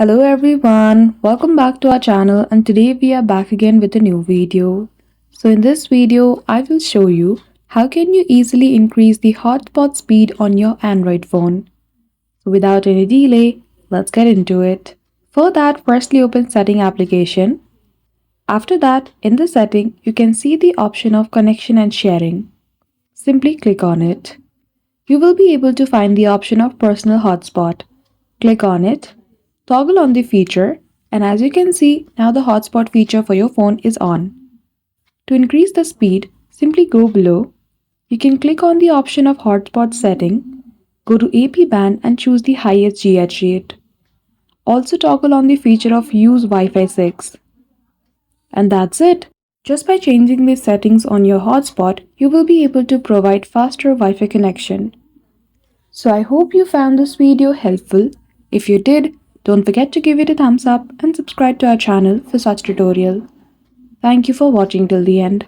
Hello everyone, welcome back to our channel and today we are back again with a new video. So in this video, I will show you how can you easily increase the hotspot speed on your Android phone. So without any delay, let's get into it. For that, firstly open Setting application. After that, in the setting, you can see the option of connection and sharing. Simply click on it. You will be able to find the option of personal hotspot. Click on it, toggle on the feature, and as you can see, now the hotspot feature for your phone is on. To increase the speed, simply go below. You can click on the option of hotspot setting, go to AP band and choose the highest GH rate. Also toggle on the feature of use Wi-Fi 6. And that's it. Just by changing the settings on your hotspot, you will be able to provide faster Wi-Fi connection. So I hope you found this video helpful. If you did, don't forget to give it a thumbs up and subscribe to our channel for such tutorial. Thank you for watching till the end.